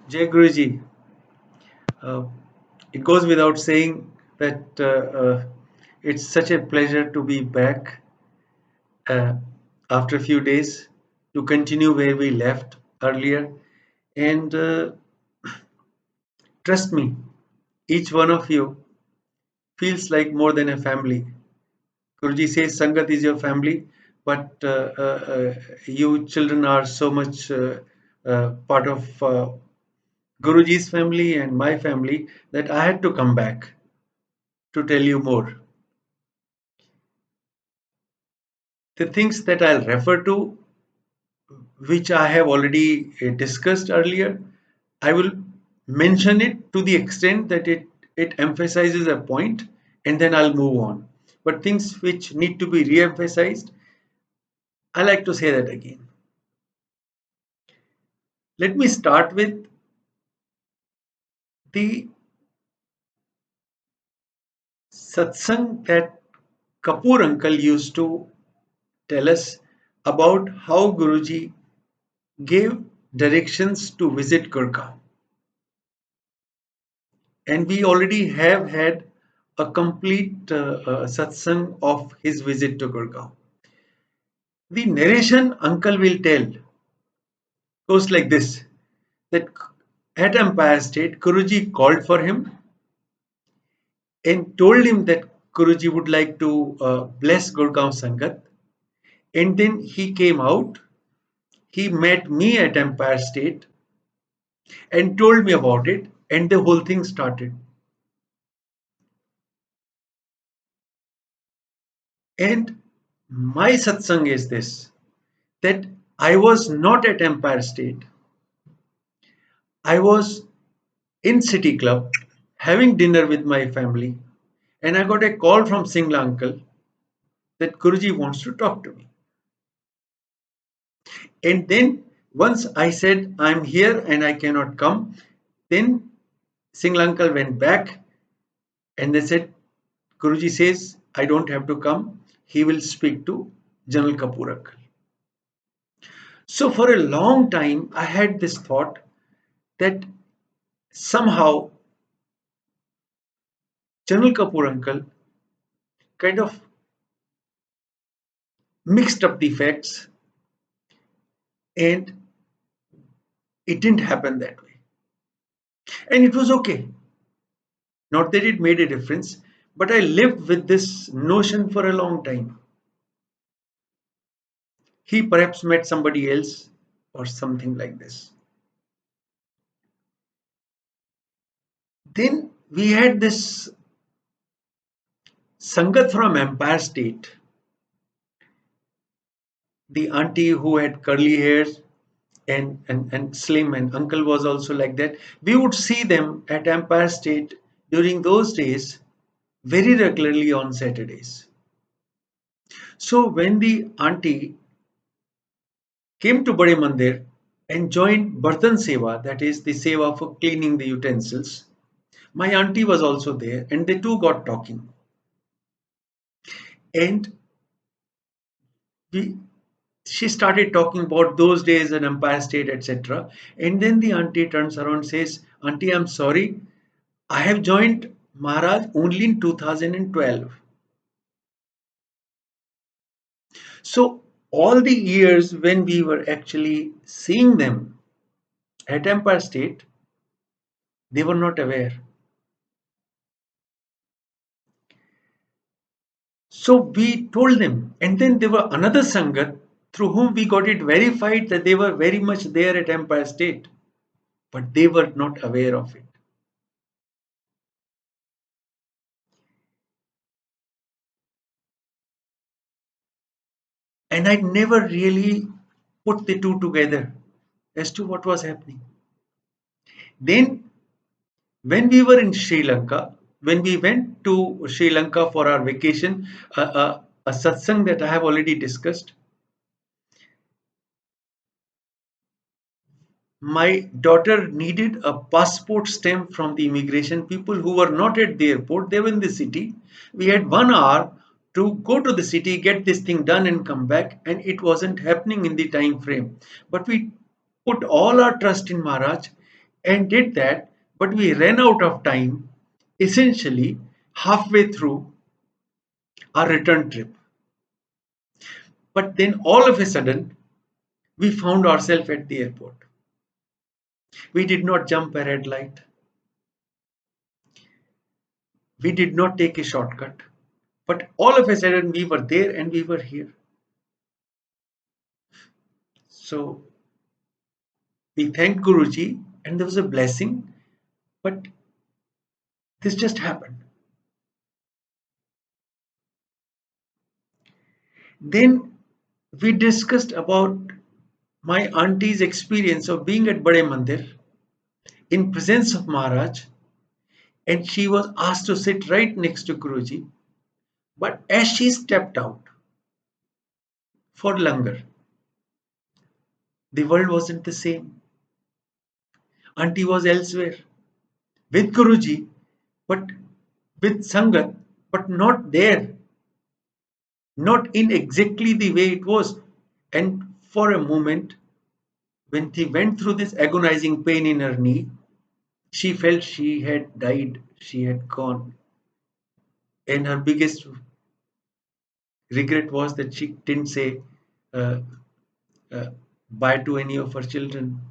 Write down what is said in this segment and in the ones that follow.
Jai Guruji, uh, it goes without saying that it's such a pleasure to be back uh, after a few days to continue where we left earlier. And trust me, each one of you feels like more than a family. Guruji says Sangat is your family, but you children are so much part of Guruji's family and my family that I had to come back to tell you more. The things that I'll refer to, which I have already discussed earlier, I will mention it to the extent that it emphasizes a point and then I'll move on. But things which need to be re emphasized, I like to say that again. Let me start with the satsang that Kapoor uncle used to tell us about how Guruji gave directions to visit Gurgaon. And we already have had a complete satsang of his visit to Gurgaon. The narration uncle will tell goes like this, that at Empire State, Guruji called for him and told him that Guruji would like to bless Gurgaon Sangat. And then he came out, he met me at Empire State and told me about it, and the whole thing started. And my satsang is this, that I was not at Empire State. I was in City Club having dinner with my family, and I got a call from Singla uncle that Guruji wants to talk to me. And then once I said I'm here and I cannot come, then Singla uncle went back and they said Guruji says I don't have to come. He will speak to General Kapoor uncle. So for a long time I had this thought that somehow General Kapoor uncle kind of mixed up the facts and it didn't happen that way. And it was okay. Not that it made a difference, but I lived with this notion for a long time. He perhaps met somebody else or something like this. Then we had this Sangat from Empire State, the auntie who had curly hairs and slim, and uncle was also like that. We would see them at Empire State during those days very regularly on Saturdays. So when the auntie came to Bade Mandir and joined Bartan Seva, that is the Seva for cleaning the utensils, my auntie was also there and they two got talking. And we, she started talking about those days in Empire State, etc. And then the auntie turns around and says, Auntie, I'm sorry, I have joined Maharaj only in 2012. So all the years when we were actually seeing them at Empire State, they were not aware. So we told them, and then there were another Sangat through whom we got it verified that they were very much there at Empire State, but they were not aware of it. And I never really put the two together as to what was happening. Then, when we were in Sri Lanka, when we went to Sri Lanka for our vacation, a satsang that I have already discussed, my daughter needed a passport stamp from the immigration people who were not at the airport, they were in the city. We had 1 hour to go to the city, get this thing done, and come back, and it wasn't happening in the time frame. But we put all our trust in Maharaj, and did that, but we ran out of time essentially halfway through our return trip. But then all of a sudden, we found ourselves at the airport. We did not jump a red light. We did not take a shortcut. But all of a sudden, we were there and we were here. So we thanked Guruji, and there was a blessing, but this just happened. Then we discussed about my auntie's experience of being at Bade Mandir in presence of Maharaj, and she was asked to sit right next to Guruji. But as she stepped out for langar, the world wasn't the same. Auntie was elsewhere with Guruji, but with Sangat, but not there, not in exactly the way it was. And for a moment, when she went through this agonizing pain in her knee, she felt she had died, she had gone. And her biggest regret was that she didn't say uh, bye to any of her children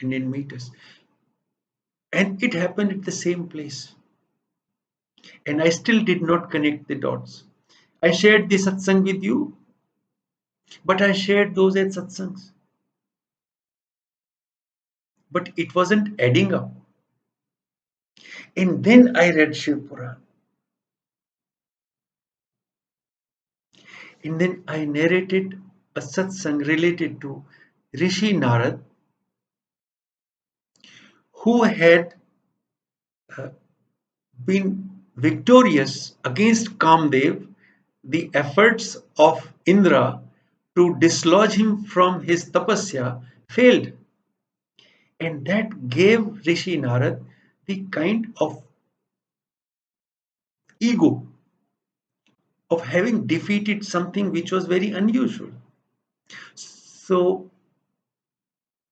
and didn't meet us. And it happened at the same place. And I still did not connect the dots. I shared the satsang with you, but I shared those at satsangs. But it wasn't adding up. And then I read Shiv Puran. And then I narrated a satsang related to Rishi Narad, who had uh, been victorious against Kamdev, the efforts of Indra to dislodge him from his tapasya failed. And that gave Rishi Narad the kind of ego of having defeated something which was very unusual. So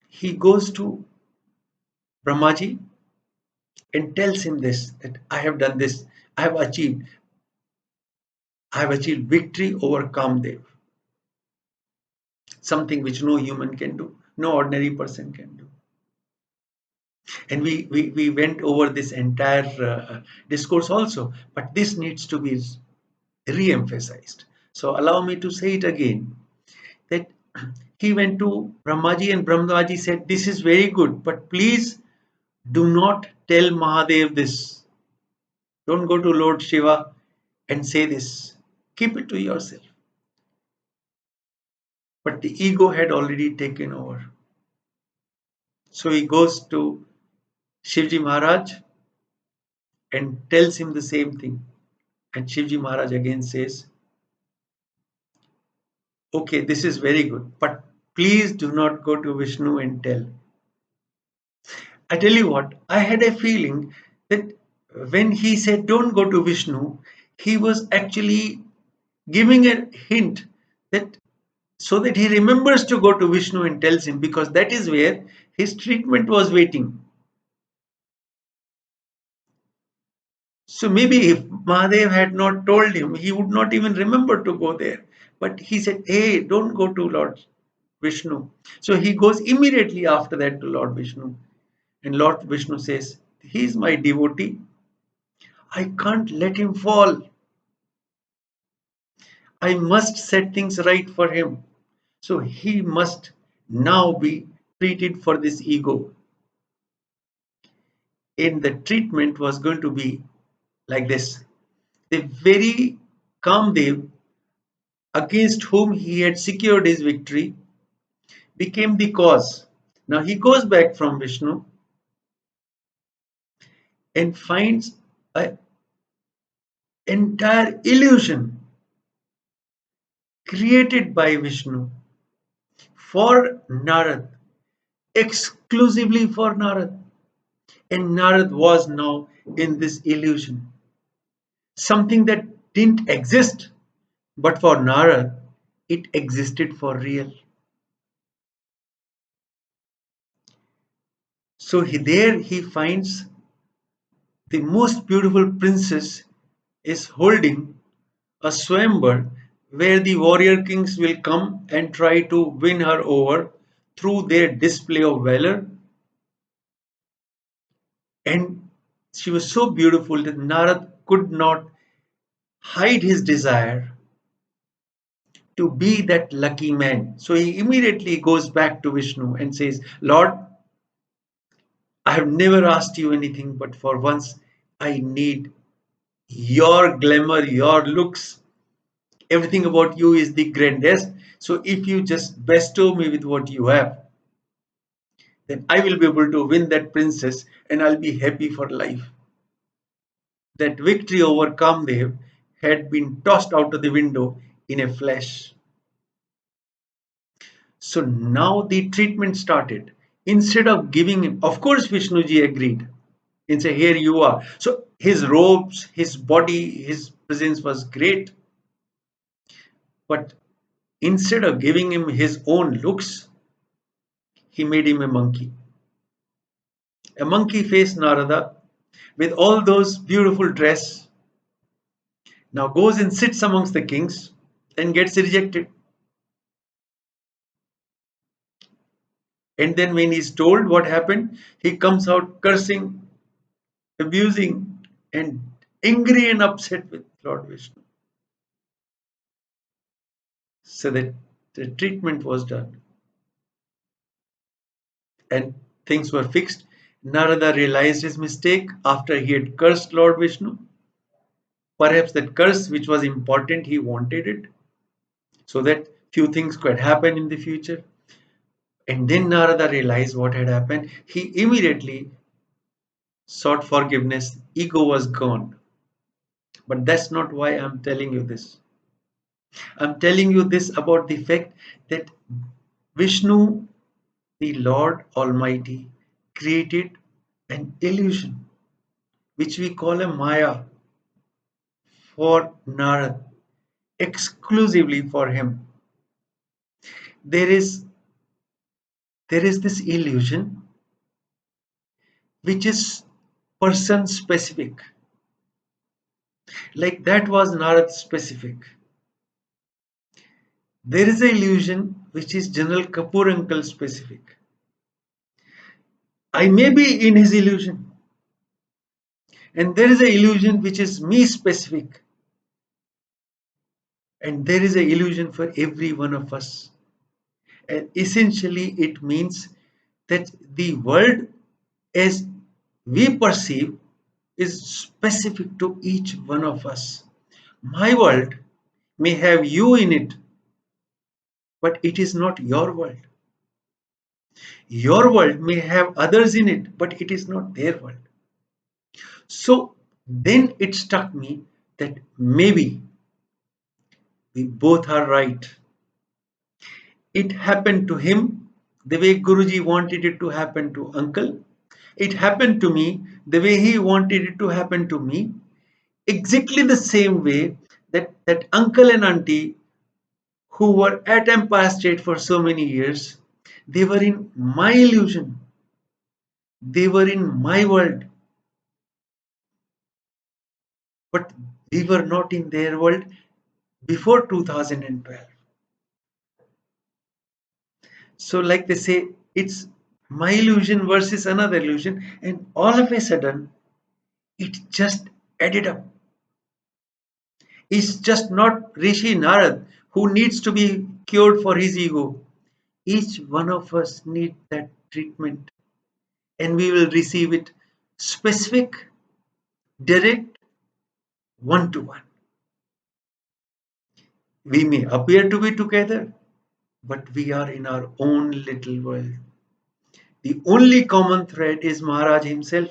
he goes to Brahmaji and tells him this, that I have done this, I have achieved, I have achieved victory over Kamdev, something which no human can do, no ordinary person can do. And we went over this entire discourse also, but this needs to be re-emphasized. So allow me to say it again, that he went to Brahmaji and Brahmaji said, this is very good, but please do not tell Mahadev this. Don't go to Lord Shiva and say this. Keep it to yourself. But the ego had already taken over. So he goes to Shivji Maharaj and tells him the same thing. And Shivji Maharaj again says, okay, this is very good, but please do not go to Vishnu and tell. I tell you what, I had a feeling that when he said don't go to Vishnu, he was actually giving a hint that so that he remembers to go to Vishnu and tells him, because that is where his treatment was waiting. So maybe if Mahadev had not told him, he would not even remember to go there. But he said, hey, don't go to Lord Vishnu. So he goes immediately after that to Lord Vishnu. And Lord Vishnu says, he is my devotee. I can't let him fall. I must set things right for him. So he must now be treated for this ego. And the treatment was going to be like this. The very Kamdev against whom he had secured his victory became the cause. Now he goes back from Vishnu and finds an entire illusion created by Vishnu for Narad, exclusively for Narad. And Narad was now in this illusion. Something that didn't exist, but for Narad, it existed for real. There he finds the most beautiful princess is holding a swamber where the warrior kings will come and try to win her over through their display of valor. And she was so beautiful that Narad could not hide his desire to be that lucky man. So he immediately goes back to Vishnu and says, Lord, I have never asked you anything, but for once I need your glamour, your looks. Everything about you is the grandest. So if you just bestow me with what you have, then I will be able to win that princess and I'll be happy for life. That victory over Kamdev had been tossed out of the window in a flash. So now the treatment started. Instead of giving him, of course, Vishnuji agreed and said, here you are. So his robes, his body, his presence was great. But instead of giving him his own looks, he made him a monkey faced Narada with all those beautiful dress. Now goes and sits amongst the kings and gets rejected. And then when he's told what happened, he comes out cursing, abusing, and angry and upset with Lord Vishnu. So that the treatment was done and things were fixed. Narada realized his mistake after he had cursed Lord Vishnu. Perhaps that curse, which was important, he wanted it so that few things could happen in the future. And then Narada realized what had happened. He immediately sought forgiveness. Ego was gone. But that's not why I'm telling you this. I'm telling you this about the fact that Vishnu, the Lord Almighty, created an illusion which we call a Maya for Narad, exclusively for him. There is there is this illusion which is person specific. Like that was Narad specific. There is an illusion which is General Kapoor uncle specific. I may be in his illusion. And there is an illusion which is me specific. And there is an illusion for every one of us. And essentially, it means that the world as we perceive is specific to each one of us. My world may have you in it, but it is not your world. Your world may have others in it, but it is not their world. So then it struck me that maybe we both are right. It happened to him the way Guruji wanted it to happen to uncle. It happened to me the way he wanted it to happen to me. Exactly the same way that uncle and auntie who were at Empire State for so many years, they were in my illusion. They were in my world. But we were not in their world before 2012. So, like they say, it's my illusion versus another illusion, and all of a sudden, it just added up. It's just not Rishi Narad who needs to be cured for his ego. Each one of us need that treatment, and we will receive it specific, direct, one to one. We may appear to be together, but we are in our own little world. The only common thread is Maharaj himself.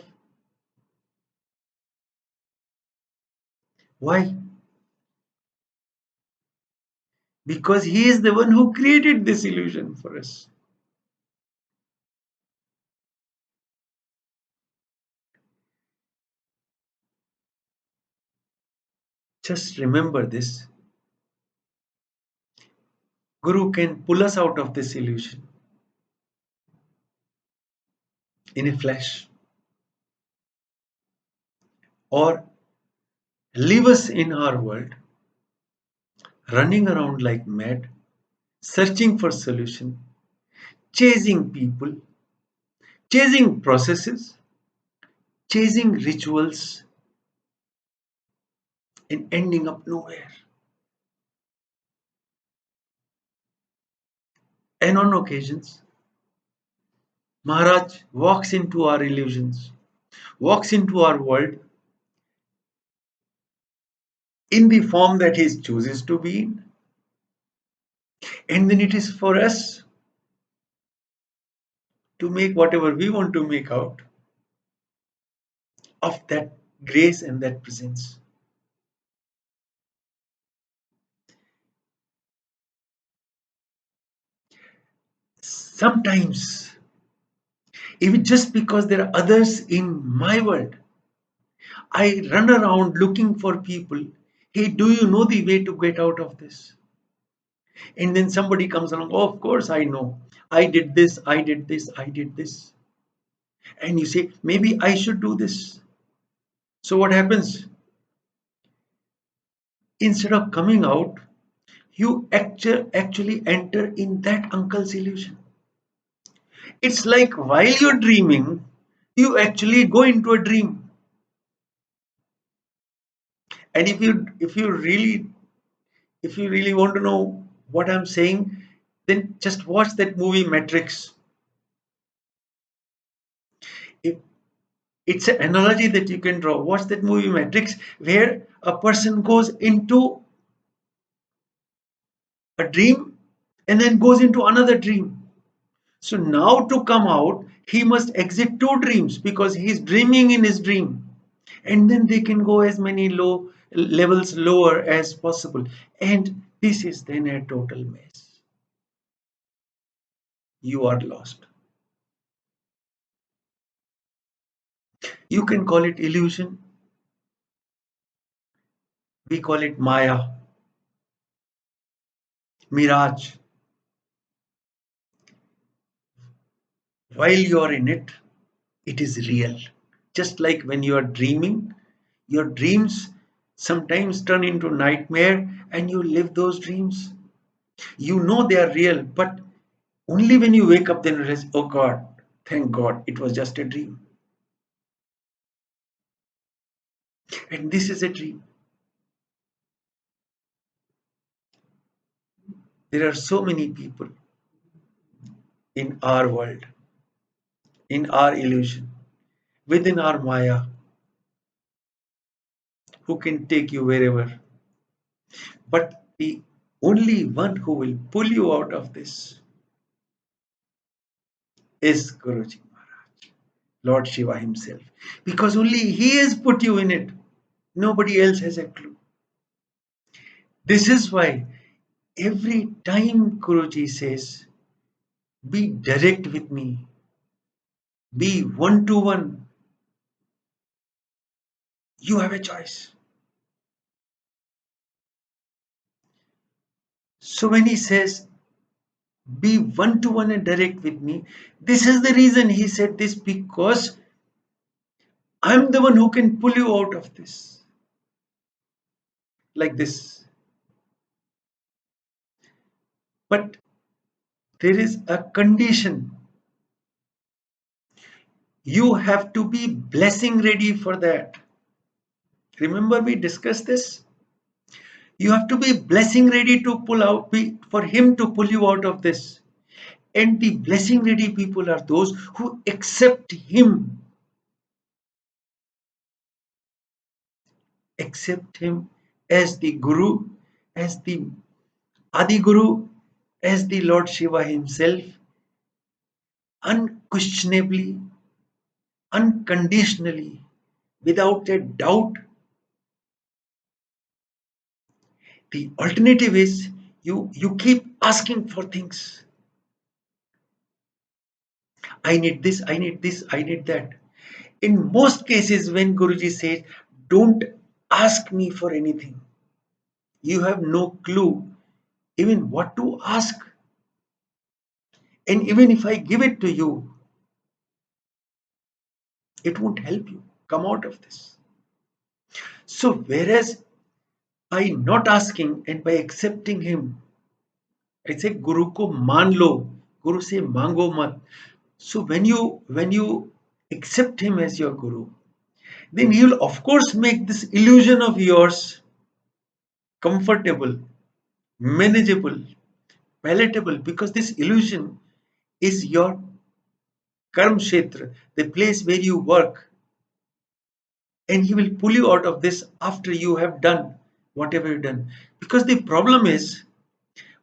Why? Because he is the one who created this illusion for us. Just remember this. Guru can pull us out of this illusion. in a flash, or leave us in our world, running around like mad, searching for solution, chasing people, chasing processes, chasing rituals, and ending up nowhere. And on occasions, Maharaj walks into our illusions, walks into our world in the form that he chooses to be in. And then it is for us to make whatever we want to make out of that grace and that presence. Sometimes, even just because there are others in my world, I run around looking for people. Hey, do you know the way to get out of this? And then somebody comes along, oh, of course I know. I did this, I did this, I did this. And you say, maybe I should do this. So what happens? Instead of coming out, you actually enter in that uncle's illusion. It's like while you're dreaming, you actually go into a dream. And if you really want to know what I'm saying, then just watch that movie Matrix. If it's an analogy that you can draw. Watch that movie Matrix, where a person goes into a dream and then goes into another dream. So now to come out, he must exit two dreams because he's dreaming in his dream. And then they can go as many low levels lower as possible. And this is then a total mess. You are lost. You can call it illusion. We call it Maya, Mirage. While you are in it, it is real. Just like when you are dreaming, your dreams sometimes turn into nightmare and you live those dreams. You know they are real, but only when you wake up then realize, oh God, thank God, it was just a dream. And this is a dream. There are so many people in our world, in our illusion, within our Maya, who can take you wherever. But the only one who will pull you out of this is Guruji Maharaj, Lord Shiva himself. Because only he has put you in it. Nobody else has a clue. This is why every time Guruji says, be direct with me, be one to one, you have a choice. So when he says, be one to one and direct with me, this is the reason he said this, because I'm the one who can pull you out of this. Like this. But there is a condition. You have to be blessing ready for that. Remember, we discussed this? You have to be blessing ready to pull out, for him to pull you out of this. And the blessing ready people are those who accept him, as the Guru, as the Adi Guru, as the Lord Shiva himself, unquestionably, unconditionally, without a doubt. The alternative is you keep asking for things. I need this, I need this, I need that. In most cases, when Guruji says, don't ask me for anything, you have no clue even what to ask. And even if I give it to you, It won't help you come out of this. So, whereas by not asking and by accepting him, I say Guru ko मान लो, Guru से मांगो मत. So when you accept him as your Guru, then he will of course make this illusion of yours comfortable, manageable, palatable, because this illusion is your karm kshetra, the place where you work, and he will pull you out of this after you have done whatever you've done. Because the problem is,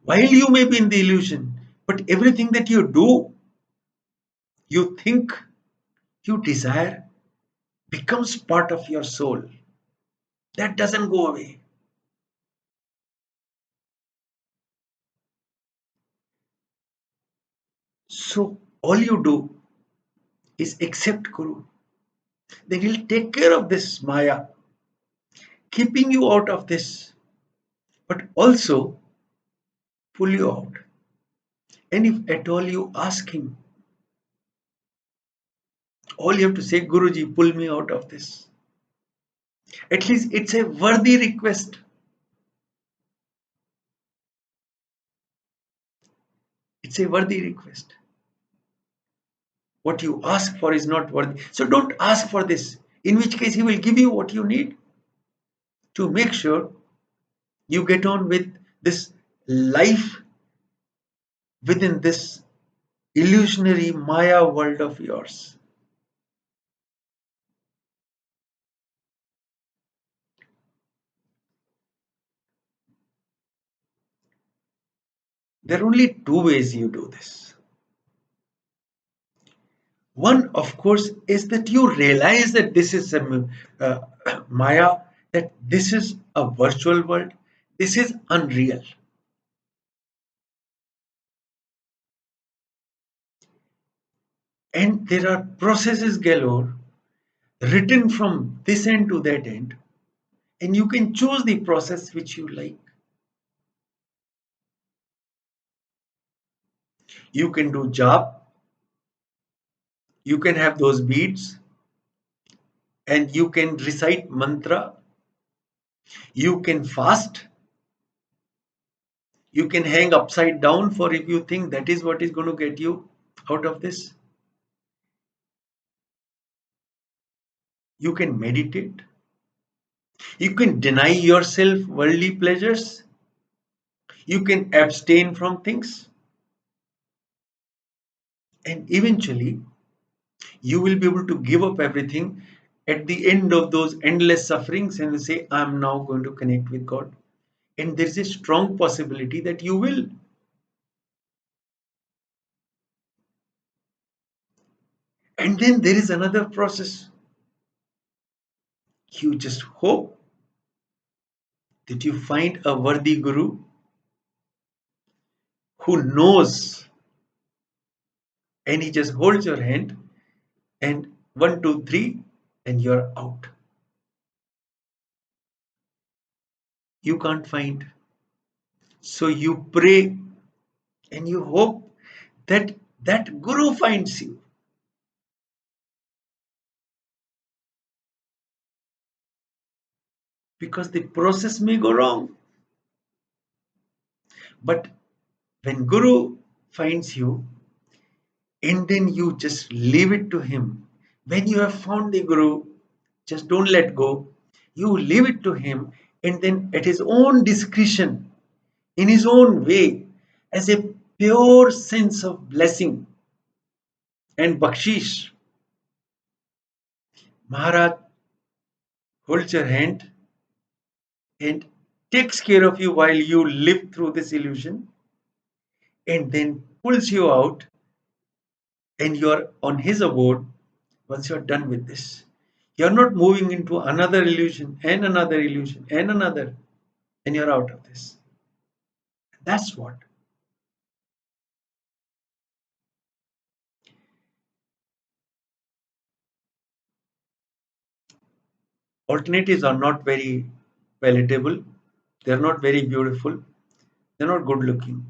while you may be in the illusion, but everything that you do, you think, you desire, becomes part of your soul. That doesn't go away. So all you do is accept Guru. Then he'll take care of this Maya, keeping you out of this, but also pull you out. And if at all you ask him, all you have to say, Guruji, pull me out of this. At least it's a worthy request. It's a worthy request. What you ask for is not worthy. So don't ask for this, in which case he will give you what you need to make sure you get on with this life within this illusionary Maya world of yours. There are only two ways you do this. One, of course, is that you realize that this is a uh, Maya, that this is a virtual world, this is unreal. And there are processes galore written from this end to that end, and you can choose the process which you like. You can do jap, you can have those beads, and you can recite mantra, you can fast, you can hang upside down for if you think that is what is going to get you out of this. You can meditate, you can deny yourself worldly pleasures, you can abstain from things, and eventually you will be able to give up everything at the end of those endless sufferings and say, I'm now going to connect with God. And there's a strong possibility that you will. And then there is another process. You just hope that you find a worthy guru who knows, and he just holds your hand and one, two, three, and you're out. You can't find. So you pray and you hope that that guru finds you. Because the process may go wrong. But when guru finds you, and then you just leave it to him. When you have found the guru, just don't let go. You leave it to him, and then at his own discretion, in his own way, as a pure sense of blessing and bakshish, Maharaj holds your hand and takes care of you while you live through this illusion, and then pulls you out, and you're on his abode once you're done with this. You're not moving into another illusion and another illusion and another, and you're out of this. That's what. Alternatives are not very palatable, they're not very beautiful, they're not good looking.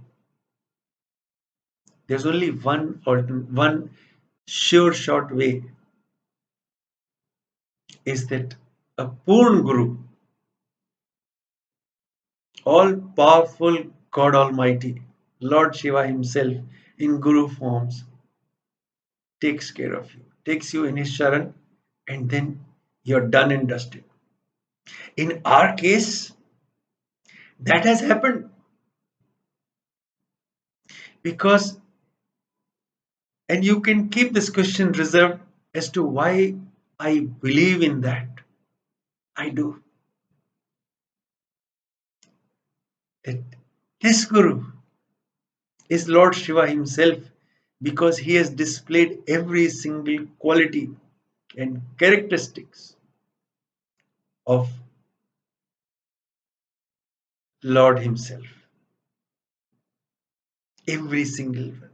There's only one sure short way is that a Purn Guru, all powerful God Almighty, Lord Shiva Himself in Guru forms, takes care of you, takes you in His Sharan, and then you're done and dusted. In our case, that has happened because, and you can keep this question reserved as to why I believe in that. I do. That this Guru is Lord Shiva Himself because He has displayed every single quality and characteristics of Lord Himself. Every single one.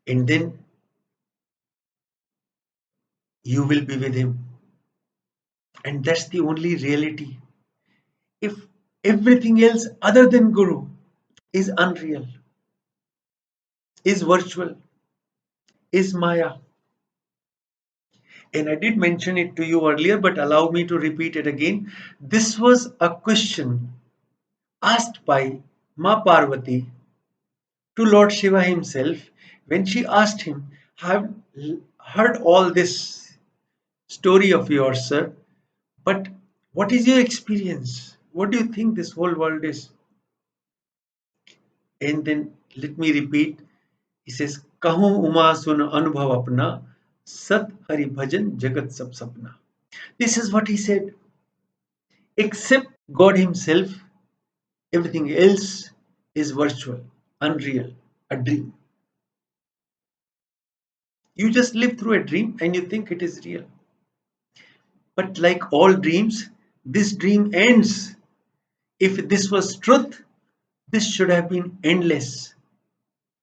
And then you will be with Him. And that's the only reality. If everything else other than Guru is unreal, is virtual, is Maya. And I did mention it to you earlier, but allow me to repeat it again. This was a question asked by Ma Parvati to Lord Shiva himself when she asked him, I've heard all this story of yours, sir, but what is your experience? What do you think this whole world is? And then let me repeat. He says, Kahun Uma sun anubhav apna, Sat Hari Bhajan Jagat Sab Sapna. This is what he said. Except God Himself, everything else is virtual, unreal, a dream. You just live through a dream and you think it is real. But like all dreams, this dream ends. If this was truth, this should have been endless.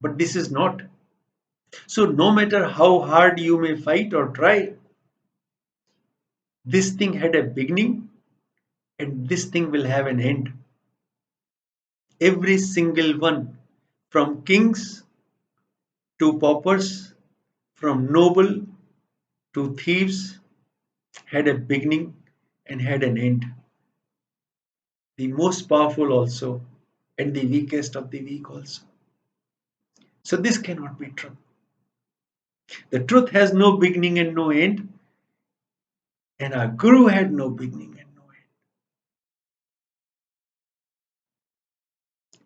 But this is not. So, no matter how hard you may fight or try, this thing had a beginning and this thing will have an end. Every single one, from kings to paupers, from noble to thieves, had a beginning and had an end. The most powerful also, and the weakest of the weak also. So this cannot be true. The truth has no beginning and no end, and our Guru had no beginning and no end.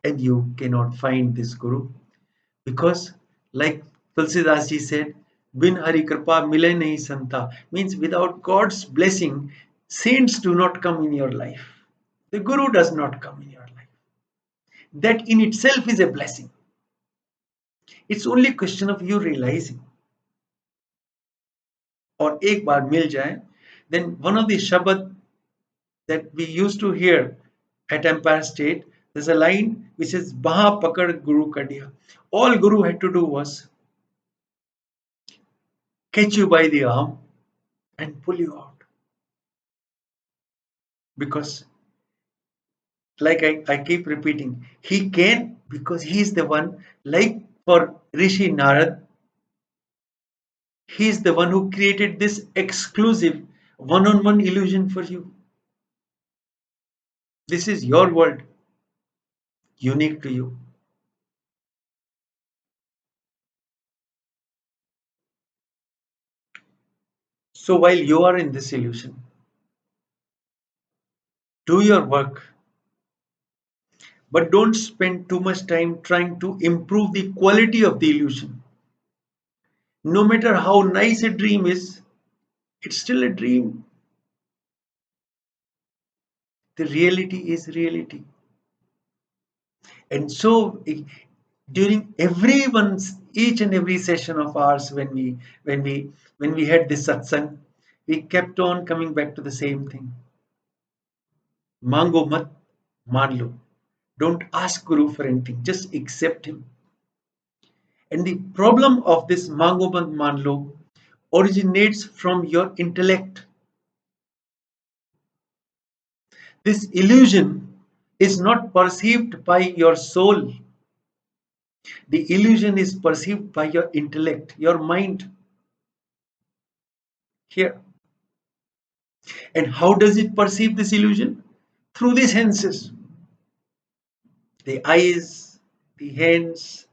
And you cannot find this Guru because, like Tulsidas ji said, Bin Hari Kripa mile nahi santa, means without God's blessing, saints do not come in your life. The Guru does not come in your life. That in itself is a blessing. It's only a question of you realizing. और एक बार मिल जाए, then one of the shabad that we used to hear at Empire State, there's a line which is Baha Pakad Guru Kadiya. All Guru had to do was catch you by the arm and pull you out. Because, like I keep repeating, he can because he is the one, like for Rishi Narad, he is the one who created this exclusive one on one illusion for you. This is your world, unique to you. So while you are in this illusion, do your work, but don't spend too much time trying to improve the quality of the illusion. No matter how nice a dream is, it's still a dream. The reality is reality. And so during each and every session of ours when we when we had this satsang, we kept on coming back to the same thing. Mango mat, maan lo. Don't ask Guru for anything, just accept him. And the problem of this mango mat, maan lo originates from your intellect. This illusion is not perceived by your soul. The illusion is perceived by your intellect, your mind here. And how does it perceive this illusion? Through the senses, the eyes, the hands,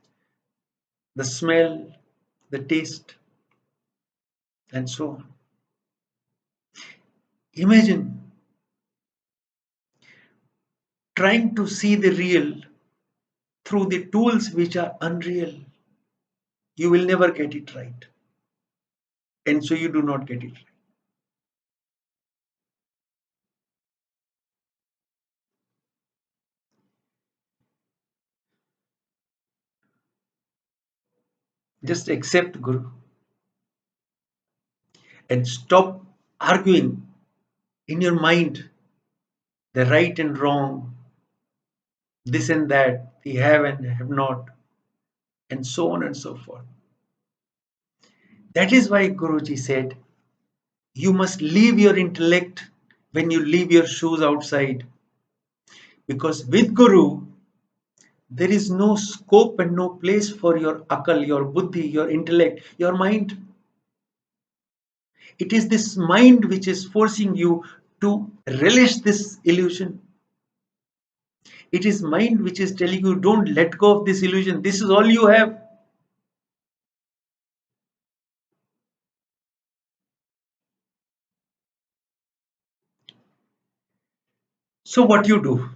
the smell, the taste, and so on. Imagine trying to see the real through the tools which are unreal. You will never get it right. And so you do not get it right. Just accept Guru and stop arguing in your mind the right and wrong, this and that, the have and have not, and so on and so forth. That is why Guruji said, you must leave your intellect when you leave your shoes outside. Because with Guru, there is no scope and no place for your akal, your buddhi, your intellect, your mind. It is this mind which is forcing you to relish this illusion. It is mind which is telling you, don't let go of this illusion. This is all you have. So what you do?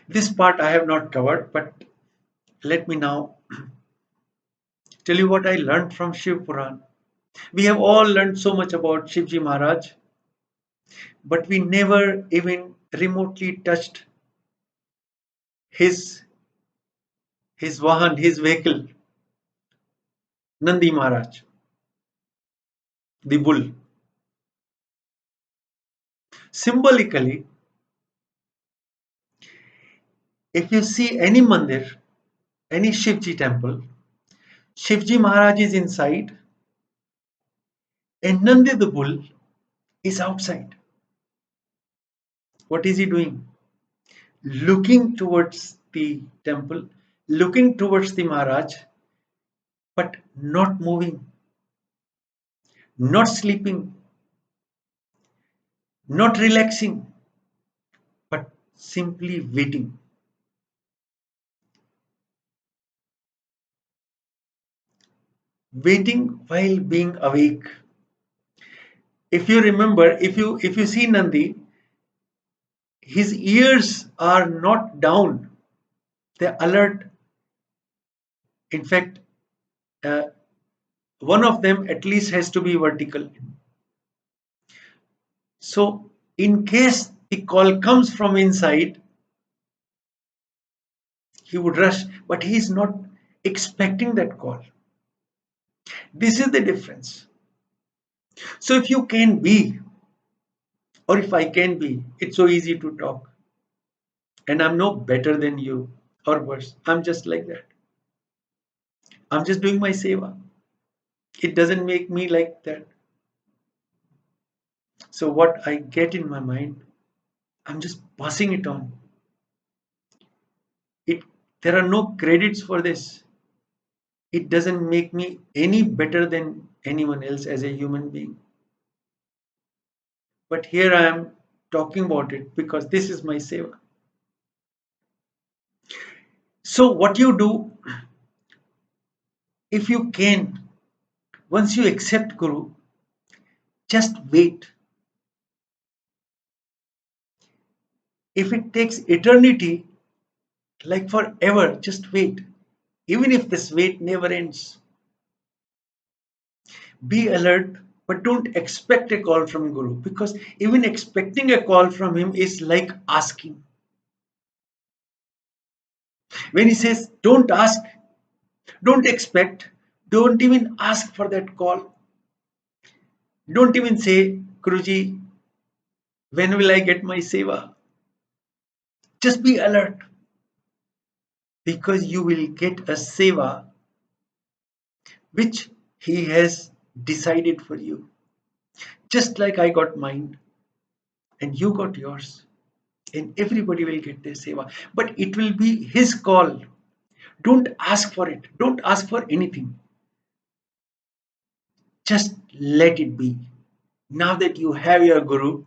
This part I have not covered, but let me now tell you what I learned from Shiv Puran. We have all learned so much about Shivji Maharaj, but we never even remotely touched his Vahan, his vehicle, Nandi Maharaj, the bull. Symbolically, if you see any mandir, any Shivji temple, Shivji Maharaj is inside and Nandi the bull is outside. What is he doing? Looking towards the temple, looking towards the Maharaj, but not moving, not sleeping, not relaxing, but simply waiting. Waiting while being awake. If you remember, if you see Nandi, his ears are not down, they're alert. In fact, uh, one of them at least has to be vertical. So, in case the call comes from inside, he would rush, but he is not expecting that call. This is the difference. So, if you can be, or if I can be, it's so easy to talk. And I'm no better than you or worse. I'm just like that. I'm just doing my seva. It doesn't make me like that. So, what I get in my mind, I'm just passing it on. It There are no credits for this. It doesn't make me any better than anyone else as a human being. But here I am talking about it because this is my seva. So, what you do, if you can, once you accept Guru, just wait. If it takes eternity, like forever, just wait. Even if this wait never ends, be alert, but don't expect a call from Guru, because even expecting a call from him is like asking. When he says, don't ask, don't expect, don't even ask for that call. Don't even say, Guruji, when will I get my seva? Just be alert, because you will get a seva which he has decided for you. Just like I got mine and you got yours. and everybody will get their seva. But it will be his call. Don't ask for it. Don't ask for anything. Just let it be. Now that you have your guru,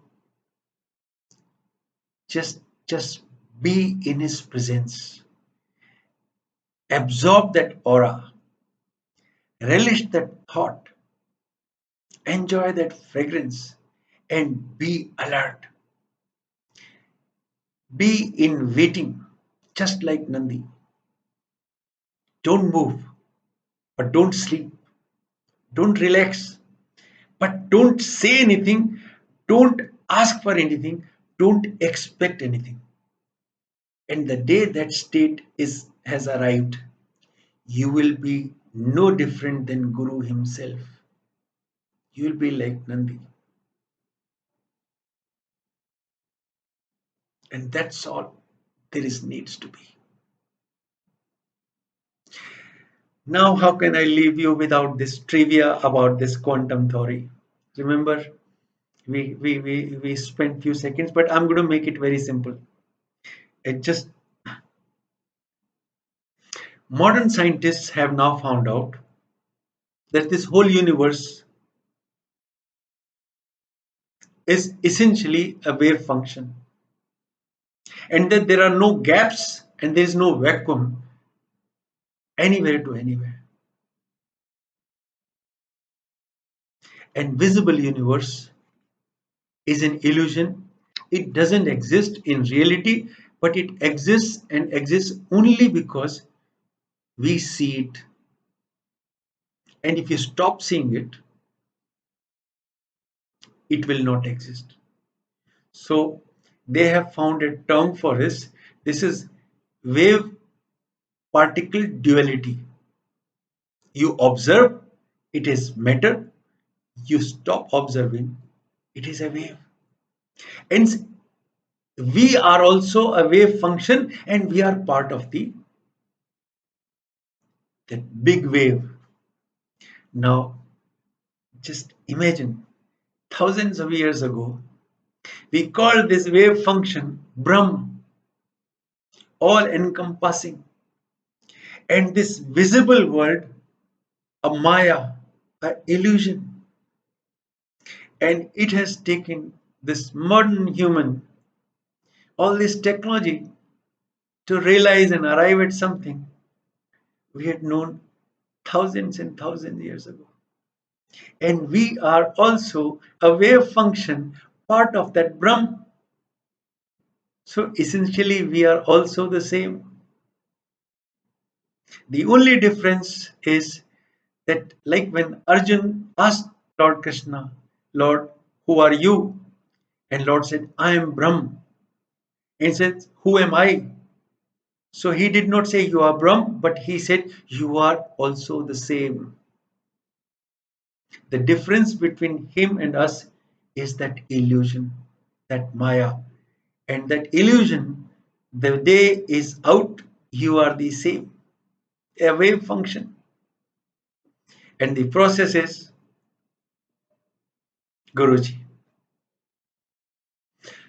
just just be in his presence. Absorb that aura. Relish that thought. Enjoy that fragrance and be alert. Be in waiting, just like Nandi. Don't move, but don't sleep. Don't relax, but don't say anything. Don't ask for anything. Don't expect anything. And the day that state is has arrived, you will be no different than Guru himself. You will be like Nandi. And that's all there is needs to be. Now, how can I leave you without this trivia about this quantum theory? Remember, we spent few seconds, but I'm going to make it very simple. It just modern scientists have now found out that this whole universe is essentially a wave function, and that there are no gaps and there is no vacuum anywhere to anywhere. And visible universe is an illusion. It doesn't exist in reality, but it exists and exists only because we see it. And if you stop seeing it, it will not exist. So they have found a term for this. This is wave particle duality. You observe, it is matter. You stop observing, it is a wave. And we are also a wave function, and we are part of the that big wave. Now, just imagine thousands of years ago, we called this wave function Brahm, all encompassing, and this visible world a Maya, a illusion. And it has taken this modern human, all this technology, to realize and arrive at something we had known thousands and thousands of years ago. And we are also a wave function, part of that Brahm. So essentially, we are also the same. The only difference is that, like when Arjun asked Lord Krishna, Lord, who are you? And Lord said, I am Brahm. And he said, who am I? So he did not say you are Brahm, but he said you are also the same. The difference between him and us is that illusion, that Maya. And that illusion, the day is out, you are the same, a wave function. And the process is Guruji.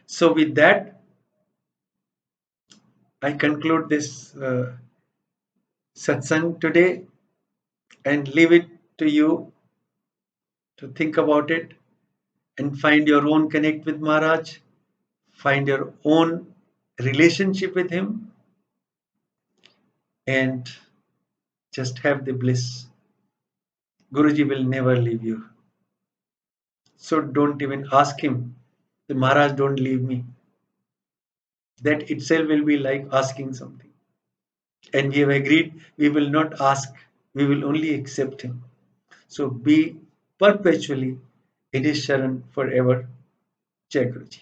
So with that, I conclude this satsang today and leave it to you to think about it and find your own connect with Maharaj, find your own relationship with him, and just have the bliss. Guruji will never leave you. So don't even ask him, the Maharaj, don't leave me. That itself will be like asking something. And we have agreed we will not ask, we will only accept him. So be perpetually in his Sharan forever. Jai Guruji.